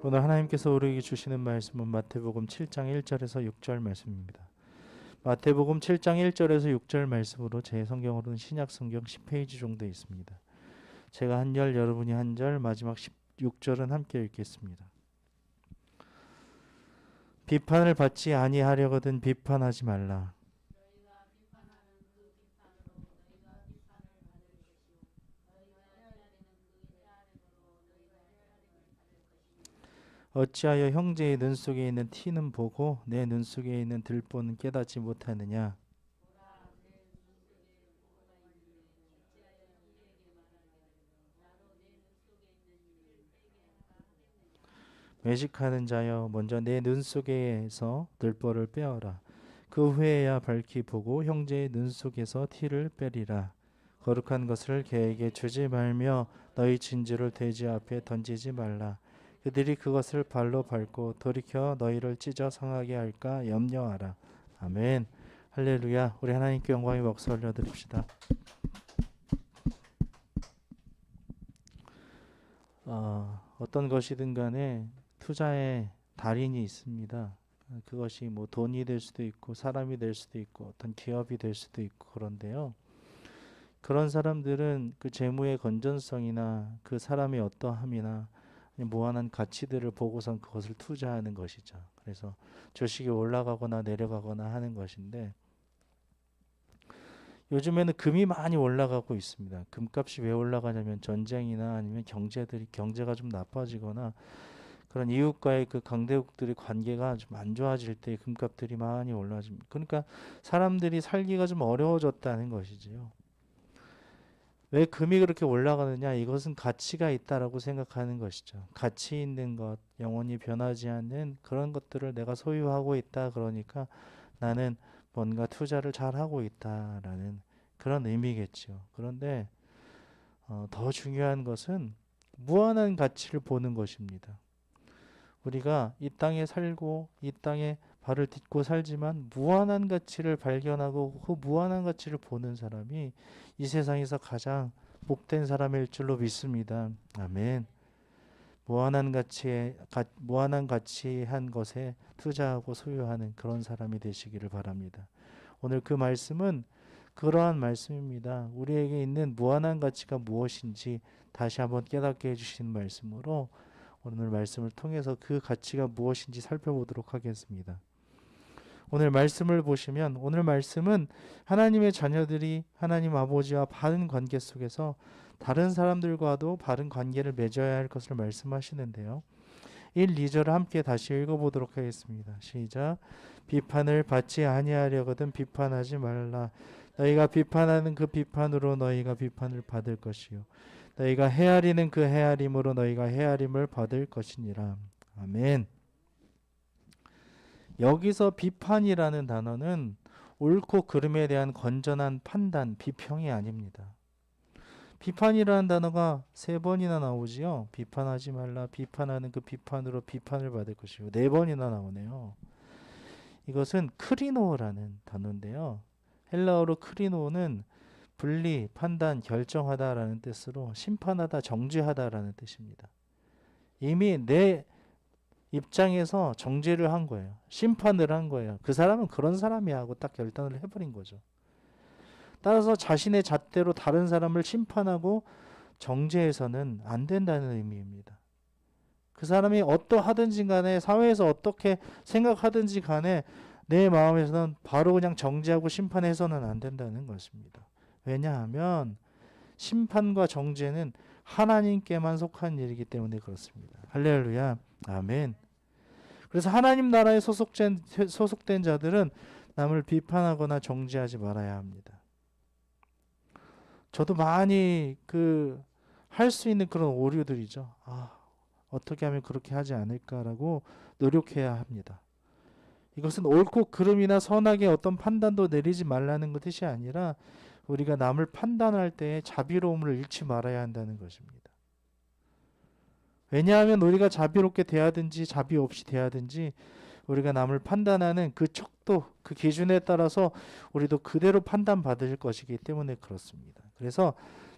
오늘 하나님께서 우리에게 주시는 말씀은 마태복음 7장 1절에서 6절 말씀입니다. 마태복음 7장 1절에서 6절 말씀으로 제 성경으로는 신약 성경 10페이지 정도 있습니다. 제가 한 절, 여러분이 한 절, 마지막 16절은 함께 읽겠습니다. 비판을 받지 아니하려거든 비판하지 말라. 어찌하여 형제의 눈 속에 있는 티는 보고 내 눈 속에 있는 들보는 깨닫지 못하느냐. 매식하는 자여 먼저 내 눈 속에서 들보를 빼어라. 그 후에야 밝히 보고 형제의 눈 속에서 티를 빼리라. 거룩한 것을 개에게 주지 말며 너희 진주를 돼지 앞에 던지지 말라. 그들이 그것을 발로 밟고 돌이켜 너희를 찢어 상하게 할까 염려하라. 아멘. 할렐루야. 우리 하나님께 영광의 박수 올려드립시다. 어떤 것이든 간에 투자의 달인이 있습니다. 그것이 뭐 돈이 될 수도 있고 사람이 될 수도 있고 어떤 기업이 될 수도 있고 그런데요. 그런 사람들은 그 재무의 건전성이나 그 사람의 어떠함이나 무한한 가치들을 보고선 그것을 투자하는 것이죠. 그래서 주식이 올라가거나 내려가거나 하는 것인데 요즘에는 금이 많이 올라가고 있습니다. 금값이 왜 올라가냐면 전쟁이나 아니면 경제가 좀 나빠지거나 그런 이웃과의 그 강대국들의 관계가 좀 안 좋아질 때 금값들이 많이 올라집니다. 그러니까 사람들이 살기가 좀 어려워졌다는 것이지요. 왜 금이 그렇게 올라가느냐? 이것은 가치가 있다라고 생각하는 것이죠. 가치 있는 것, 영원히 변하지 않는 그런 것들을 내가 소유하고 있다. 그러니까 나는 뭔가 투자를 잘 하고 있다라는 그런 의미겠죠. 그런데 더 중요한 것은 무한한 가치를 보는 것입니다. 우리가 이 땅에 살고 이 땅에 발을 딛고 살지만 무한한 가치를 발견하고 그 무한한 가치를 보는 사람이 이 세상에서 가장 복된 사람일 줄로 믿습니다. 아멘. 무한한 가치한 것에 투자하고 소유하는 그런 사람이 되시기를 바랍니다. 오늘 그 말씀은 그러한 말씀입니다. 우리에게 있는 무한한 가치가 무엇인지 다시 한번 깨닫게 해주신 말씀으로 오늘 말씀을 통해서 그 가치가 무엇인지 살펴보도록 하겠습니다. 오늘 말씀을 보시면 오늘 말씀은 하나님의 자녀들이 하나님 아버지와 바른 관계 속에서 다른 사람들과도 바른 관계를 맺어야 할 것을 말씀하시는데요. 1, 2절을 함께 다시 읽어보도록 하겠습니다. 시작. 비판을 받지 아니하려거든 비판하지 말라. 너희가 비판하는 그 비판으로 너희가 비판을 받을 것이요 너희가 헤아리는 그 헤아림으로 너희가 헤아림을 받을 것이니라. 아멘. 여기서 비판이라는 단어는 옳고 그름에 대한 건전한 판단, 비평이 아닙니다. 비판이라는 단어가 3번이나 나오지요. 비판하지 말라, 비판하는 그 비판으로 비판을 받을 것이요 4번이나 나오네요. 이것은 크리노라는 단어인데요. 헬라어로 크리노는 분리, 판단, 결정하다라는 뜻으로 심판하다, 정죄하다라는 뜻입니다. 이미 내 입장에서 정죄를 한 거예요. 심판을 한 거예요. 그 사람은 그런 사람이야 하고 딱 결단을 해버린 거죠. 따라서 자신의 잣대로 다른 사람을 심판하고 정죄해서는 안 된다는 의미입니다. 그 사람이 어떠하든지 간에 사회에서 어떻게 생각하든지 간에 내 마음에서는 바로 그냥 정죄하고 심판해서는 안 된다는 것입니다. 왜냐하면 심판과 정죄는 하나님께만 속한 일이기 때문에 그렇습니다. 할렐루야. 아멘. 그래서 하나님 나라에 소속된 자들은 남을 비판하거나 정죄하지 말아야 합니다. 저도 많이 할 수 있는 그런 오류들이죠. 어떻게 하면 그렇게 하지 않을까라고 노력해야 합니다. 이것은 옳고 그름이나 선악의 어떤 판단도 내리지 말라는 뜻이 아니라 우리가 남을 판단할 때에 자비로움을 잃지 말아야 한다는 것입니다. 왜냐하면 우리가 자비롭게 대하든지 자비 없이 대하든지 우리가 남을 판단하는 그 척도, 그 기준에 따라서 우리도 그대로 판단받을 것이기 때문에 그렇습니다. 그래서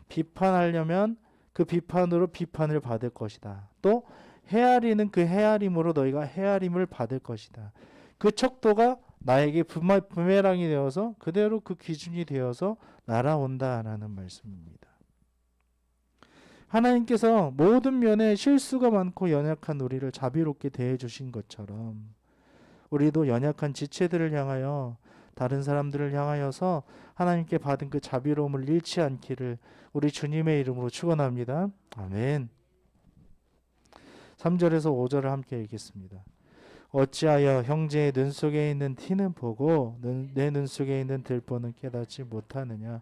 비판하려면 그 비판으로 비판을 받을 것이다. 또 헤아리는 그 헤아림으로 너희가 헤아림을 받을 것이다. 그 척도가 나에게 부메랑이 되어서 그대로 그 기준이 되어서 날아온다라는 말씀입니다. 하나님께서 모든 면에 실수가 많고 연약한 우리를 자비롭게 대해 주신 것처럼 우리도 연약한 지체들을 향하여 다른 사람들을 향하여서 하나님께 받은 그 자비로움을 잃지 않기를 우리 주님의 이름으로 축원합니다. 아멘. 3절에서 5절을 함께 읽겠습니다. 어찌하여 형제의 눈 속에 있는 티는 보고 내 눈 속에 있는 들보는 깨닫지 못하느냐.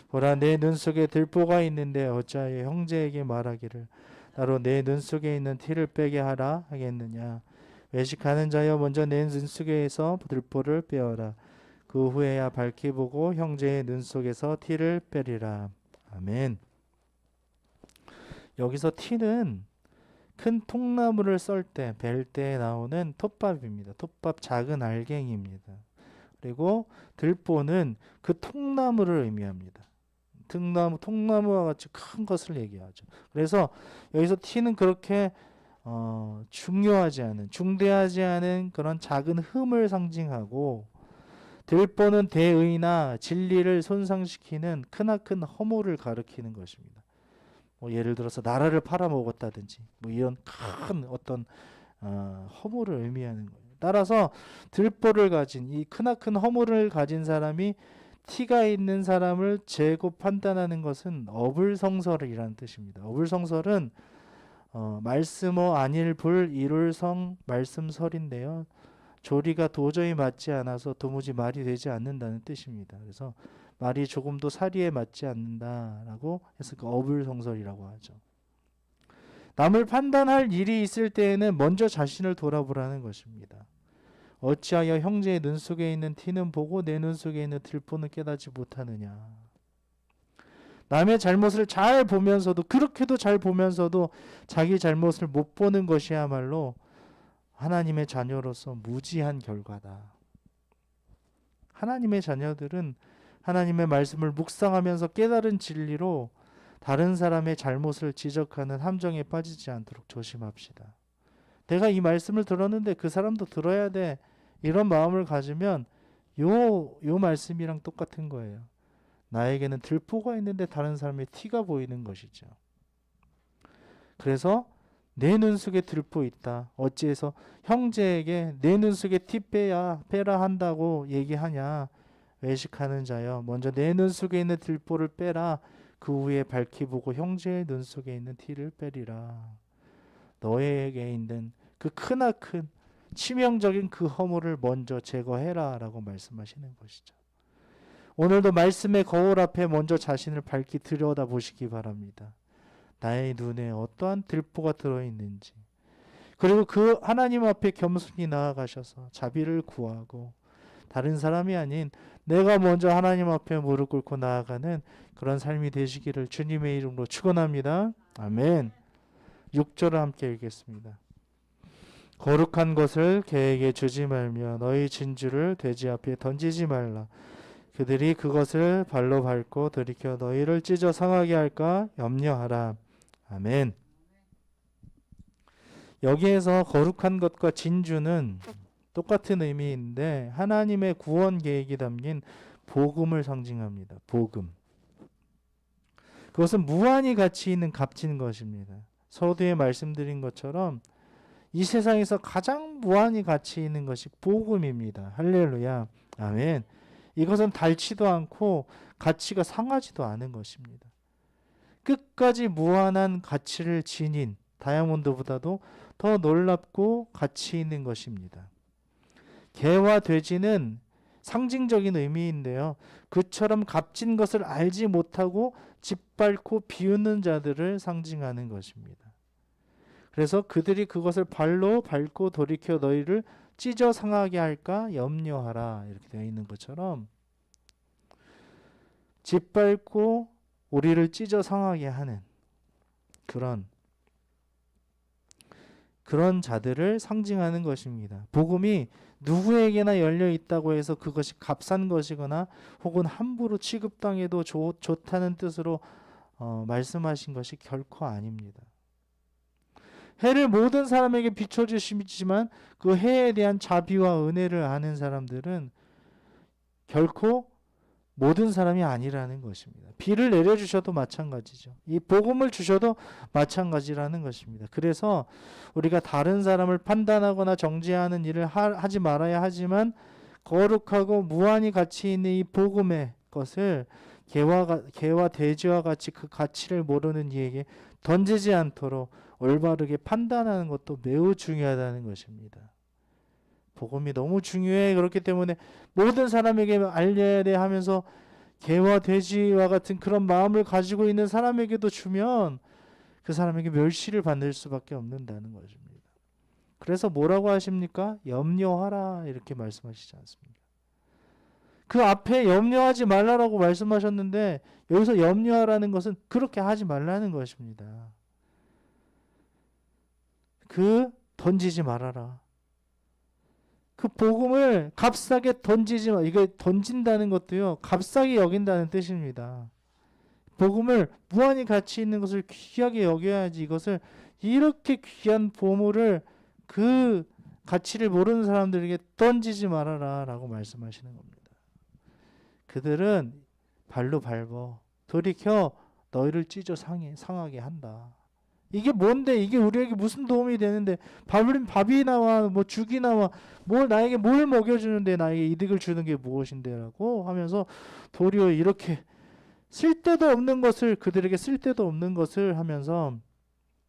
보라, 내 눈 속에 들보가 있는데 어찌하여 형제에게 말하기를 나로 내 눈 속에 있는 티를 빼게 하라 하겠느냐. 외식하는 자여, 먼저 내 눈 속에서 들보를 빼어라. 그 후에야 밝히 보고 형제의 눈 속에서 티를 빼리라. 아멘. 여기서 티는 큰 통나무를 썰 때, 벨 때 나오는 톱밥입니다. 톱밥 작은 알갱이입니다. 그리고 들보는 그 통나무를 의미합니다. 통나무와 같이 큰 것을 얘기하죠. 그래서 여기서 티는 그렇게 중요하지 않은, 중대하지 않은 그런 작은 흠을 상징하고, 들보는 대의나 진리를 손상시키는 크나큰 허물을 가리키는 것입니다. 뭐 예를 들어서 나라를 팔아먹었다든지 뭐 이런 큰 어떤 허물을 의미하는 거예요. 따라서 들보를 가진 이 크나큰 허물을 가진 사람이 티가 있는 사람을 재고 판단하는 것은 어불성설이라는 뜻입니다. 어불성설은 말씀어 아닐불 이룰성 말씀설인데요. 조리가 도저히 맞지 않아서 도무지 말이 되지 않는다는 뜻입니다. 그래서 말이 조금도 사리에 맞지 않는다라고 해서 그 어불성설이라고 하죠. 남을 판단할 일이 있을 때에는 먼저 자신을 돌아보라는 것입니다. 어찌하여 형제의 눈 속에 있는 티는 보고 내 눈 속에 있는 들보는 깨닫지 못하느냐. 남의 잘못을 잘 보면서도, 그렇게도 잘 보면서도 자기 잘못을 못 보는 것이야말로 하나님의 자녀로서 무지한 결과다. 하나님의 자녀들은 하나님의 말씀을 묵상하면서 깨달은 진리로 다른 사람의 잘못을 지적하는 함정에 빠지지 않도록 조심합시다. 내가 이 말씀을 들었는데 그 사람도 들어야 돼. 이런 마음을 가지면 요 말씀이랑 똑같은 거예요. 나에게는 들보가 있는데 다른 사람의 티가 보이는 것이죠. 그래서 내 눈 속에 들보 있다. 어찌해서 형제에게 내 눈 속에 티 빼라 한다고 얘기하냐. 외식하는 자여, 먼저 내 눈 속에 있는 들보를 빼라. 그 후에 밝히 보고 형제의 눈 속에 있는 티를 빼리라. 너에게 있는 그 크나큰 치명적인 그 허물을 먼저 제거해라 라고 말씀하시는 것이죠. 오늘도 말씀의 거울 앞에 먼저 자신을 밝히 들여다보시기 바랍니다. 나의 눈에 어떠한 들보가 들어있는지, 그리고 그 하나님 앞에 겸손히 나아가셔서 자비를 구하고 다른 사람이 아닌 내가 먼저 하나님 앞에 무릎 꿇고 나아가는 그런 삶이 되시기를 주님의 이름으로 축원합니다. 아멘. 6절을 함께 읽겠습니다. 거룩한 것을 개에게 주지 말며 너희 진주를 돼지 앞에 던지지 말라. 그들이 그것을 발로 밟고 들이켜 너희를 찢어 상하게 할까 염려하라. 아멘. 여기에서 거룩한 것과 진주는 똑같은 의미인데 하나님의 구원 계획이 담긴 복음을 상징합니다. 복음. 그것은 무한히 가치 있는 값진 것입니다. 서두에 말씀드린 것처럼 이 세상에서 가장 무한히 가치 있는 것이 복음입니다. 할렐루야. 아멘. 이것은 닳지도 않고 가치가 상하지도 않은 것입니다. 끝까지 무한한 가치를 지닌 다이아몬드보다도 더 놀랍고 가치 있는 것입니다. 개와 돼지는 상징적인 의미인데요. 그처럼 값진 것을 알지 못하고 짓밟고 비웃는 자들을 상징하는 것입니다. 그래서 그들이 그것을 발로 밟고 돌이켜 너희를 찢어 상하게 할까 염려하라 이렇게 되어 있는 것처럼 짓밟고 우리를 찢어 상하게 하는 그런 자들을 상징하는 것입니다. 복음이 누구에게나 열려 있다고 해서 그것이 값싼 것이거나 혹은 함부로 취급당해도 좋다는 뜻으로 말씀하신 것이 결코 아닙니다. 해를 모든 사람에게 비춰주시지만 그 해에 대한 자비와 은혜를 아는 사람들은 결코 모든 사람이 아니라는 것입니다. 비를 내려주셔도 마찬가지죠. 이 복음을 주셔도 마찬가지라는 것입니다. 그래서 우리가 다른 사람을 판단하거나 정죄하는 일을 하지 말아야 하지만 거룩하고 무한히 가치 있는 이 복음의 것을 개와 돼지와 같이 그 가치를 모르는 이에게 던지지 않도록 올바르게 판단하는 것도 매우 중요하다는 것입니다. 복음이 너무 중요해. 그렇기 때문에 모든 사람에게 알려야 돼 하면서 개와 돼지와 같은 그런 마음을 가지고 있는 사람에게도 주면 그 사람에게 멸시를 받을 수밖에 없는다는 것입니다. 그래서 뭐라고 하십니까? 염려하라 이렇게 말씀하시지 않습니까? 그 앞에 염려하지 말라라고 말씀하셨는데 여기서 염려하라는 것은 그렇게 하지 말라는 것입니다. 던지지 말아라. 그 복음을 값싸게 던지지 마. 이게 던진다는 것도요, 값싸게 여긴다는 뜻입니다. 복음을 무한히 가치 있는 것을 귀하게 여겨야지 이것을 이렇게 귀한 보물을 그 가치를 모르는 사람들에게 던지지 말아라 라고 말씀하시는 겁니다. 그들은 발로 밟어 돌이켜 너희를 찢어 상하게 한다. 이게 뭔데? 이게 우리에게 무슨 도움이 되는데? 밥이 나와, 뭐 죽이 나와, 나에게 뭘 먹여주는데 나에게 이득을 주는 게 무엇인데라고 하면서 도리어 이렇게 쓸데도 없는 것을 그들에게 쓸데도 없는 것을 하면서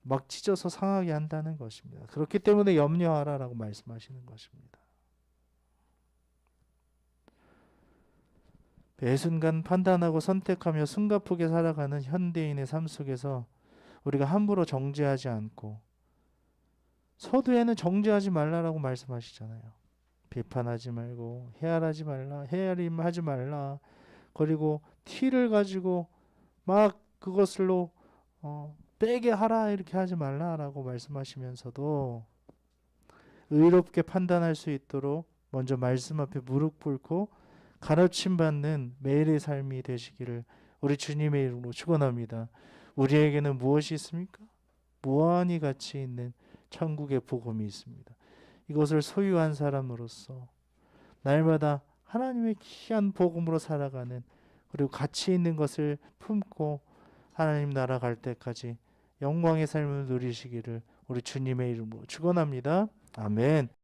막 찢어서 상하게 한다는 것입니다. 그렇기 때문에 염려하라라고 말씀하시는 것입니다. 매 순간 판단하고 선택하며 숨가쁘게 살아가는 현대인의 삶 속에서 우리가 함부로 정죄하지 않고, 서두에는 정죄하지 말라라고 말씀하시잖아요. 비판하지 말고 헤아리지 말라, 헤아림하지 말라. 그리고 티를 가지고 막 그것을로 빼게 하라 이렇게 하지 말라라고 말씀하시면서도 의롭게 판단할 수 있도록 먼저 말씀 앞에 무릎 꿇고 가르침 받는 매일의 삶이 되시기를 우리 주님의 이름으로 축원합니다. 우리에게는 무엇이 있습니까? 무한히 가치 있는 천국의 복음이 있습니다. 이것을 소유한 사람으로서 날마다 하나님의 귀한 복음으로 살아가는, 그리고 가치 있는 것을 품고 하나님 나라 갈 때까지 영광의 삶을 누리시기를 우리 주님의 이름으로 축원합니다. 아멘.